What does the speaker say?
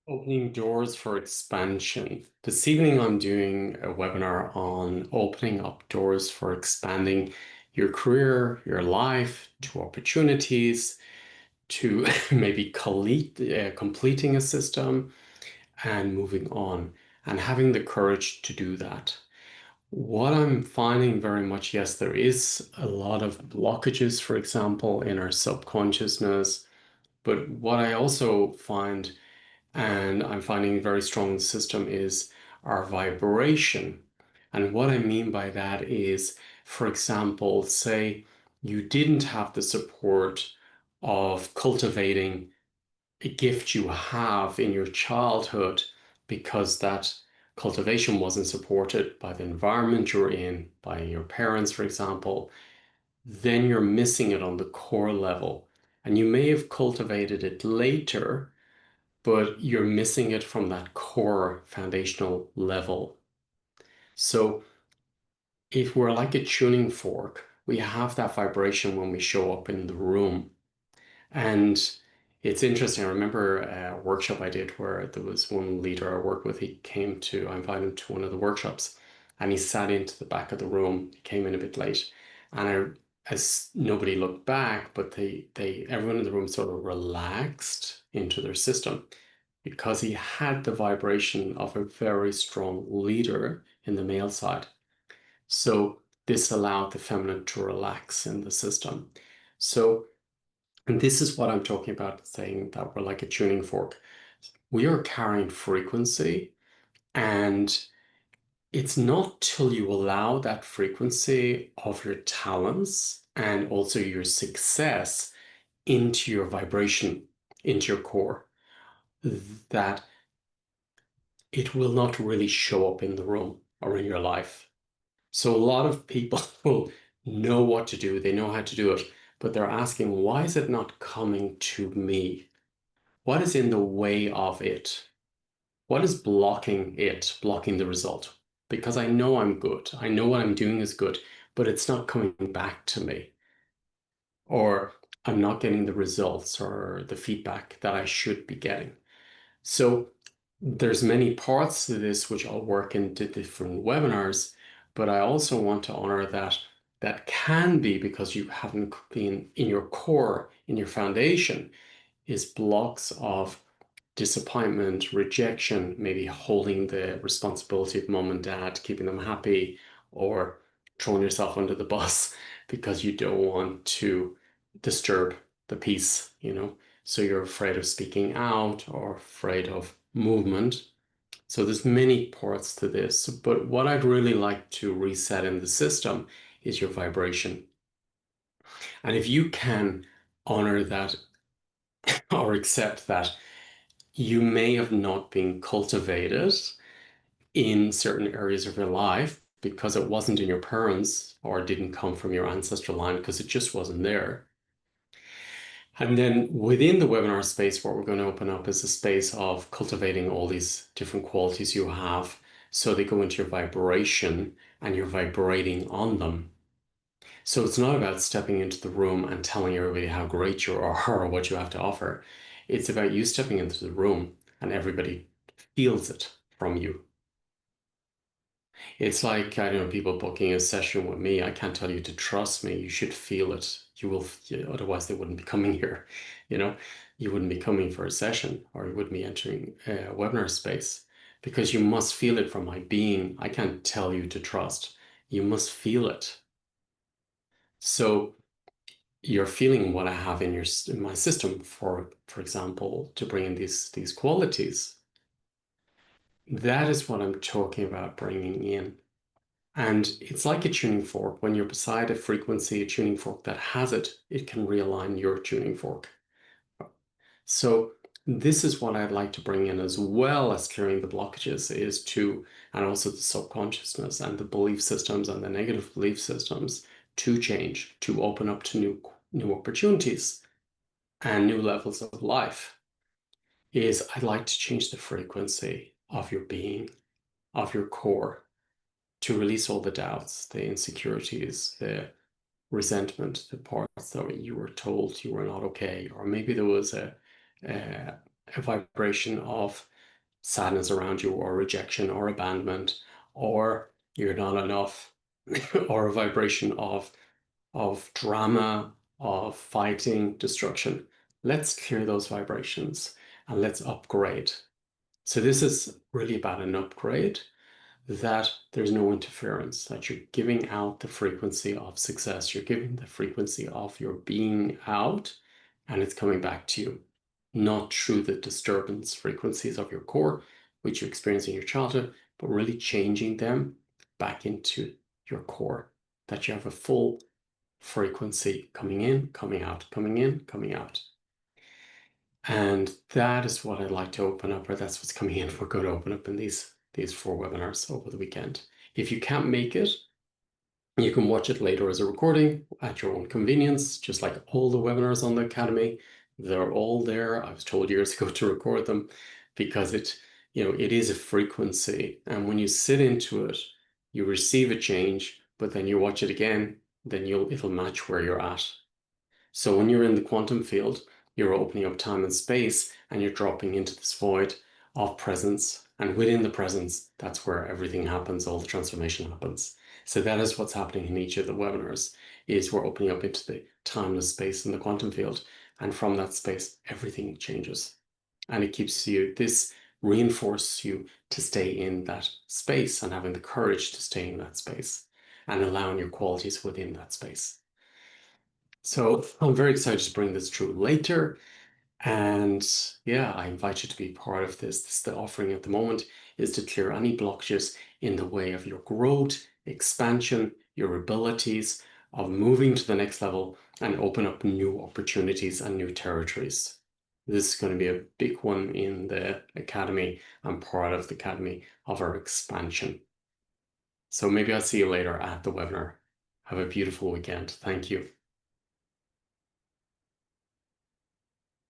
Opening doors for expansion. This evening, I'm doing a webinar on opening up doors for expanding your career, your life, to opportunities, to maybe completing a system and moving on, and having the courage to do that. What I'm finding very much, yes, there is a lot of blockages, for example, in our subconsciousness. But what I also find, and I'm finding very strong in the system, is our vibration. And what I mean by that is, for example, say you didn't have the support of cultivating a gift you have in your childhood because that cultivation wasn't supported by the environment you're in, by your parents, for example, then you're missing it on the core level. And you may have cultivated it later, but you're missing it from that core foundational level. So if we're like a tuning fork, we have that vibration when we show up in the room. And it's interesting. I remember a workshop I did where there was one leader I worked with. I invited him to one of the workshops and he sat into the back of the room. He came in a bit late. As nobody looked back, but everyone in the room sort of relaxed into their system because he had the vibration of a very strong leader in the male side. So this allowed the feminine to relax in the system. So, and this is what I'm talking about, saying that we're like a tuning fork. We are carrying frequency, and it's not till you allow that frequency of your talents and also your success into your vibration, into your core, that it will not really show up in the room or in your life. So a lot of people will know what to do, they know how to do it, but they're asking, why is it not coming to me? What is in the way of it? What is blocking the result? Because I know I'm good. I know what I'm doing is good, but it's not coming back to me. Or I'm not getting the results or the feedback that I should be getting. So there's many parts to this which I'll work into different webinars, but I also want to honor that that can be because you haven't been in your core, in your foundation, is blocks of disappointment, rejection, maybe holding the responsibility of mom and dad, keeping them happy, or throwing yourself under the bus because you don't want to disturb the peace, you know? So you're afraid of speaking out or afraid of movement. So there's many parts to this, but what I'd really like to reset in the system is your vibration. And if you can honor that or accept that you may have not been cultivated in certain areas of your life because it wasn't in your parents or didn't come from your ancestral line because it just wasn't there. And then within the webinar space, what we're going to open up is a space of cultivating all these different qualities you have so they go into your vibration and you're vibrating on them. So it's not about stepping into the room and telling everybody how great you are or what you have to offer. It's about you stepping into the room and everybody feels it from you. It's like, I don't know, people booking a session with me. I can't tell you to trust me. You should feel it. You will, otherwise they wouldn't be coming here. You know, you wouldn't be coming for a session or you wouldn't be entering a webinar space because you must feel it from my being. I can't tell you to trust. You must feel it. So you're feeling what I have in my system, for example, to bring in these qualities. That is what I'm talking about bringing in. And it's like a tuning fork. When you're beside a frequency, a tuning fork that has it, it can realign your tuning fork. So this is what I'd like to bring in as well as clearing the blockages is to, and also the subconsciousness and the belief systems and the negative belief systems to change, to open up to new opportunities and new levels of life. Is I'd like to change the frequency of your being, of your core, to release all the doubts, the insecurities, the resentment, the parts that you were told you were not okay, or maybe there was a vibration of sadness around you, or rejection, or abandonment, or you're not enough, or a vibration of drama, of fighting, destruction. Let's clear those vibrations and let's upgrade. So this is really about an upgrade, that there's no interference, that you're giving out the frequency of success, you're giving the frequency of your being out, and it's coming back to you, not through the disturbance frequencies of your core, which you experienced in your childhood, but really changing them back into your core, that you have a full frequency coming in, coming out, coming in, coming out. And that is what I'd like to open up, or that's what's coming in. We're going to open up in these 4 webinars over the weekend. If you can't make it, you can watch it later as a recording at your own convenience, just like all the webinars on the Academy. They're all there. I was told years ago to record them because it is a frequency. And when you sit into it, you receive a change, but then you watch it again, then it'll match where you're at. So when you're in the quantum field, you're opening up time and space, and you're dropping into this void of presence. And within the presence, that's where everything happens, all the transformation happens. So that is what's happening in each of the webinars, is we're opening up into the timeless space in the quantum field. And from that space, everything changes. And it keeps this reinforces you to stay in that space, and having the courage to stay in that space, and allowing your qualities within that space. So I'm very excited to bring this through later. And yeah, I invite you to be part of this. The offering at the moment is to clear any blockages in the way of your growth, expansion, your abilities of moving to the next level, and open up new opportunities and new territories. This is going to be a big one in the Academy. I'm part of the Academy of our expansion. So maybe I'll see you later at the webinar. Have a beautiful weekend. Thank you.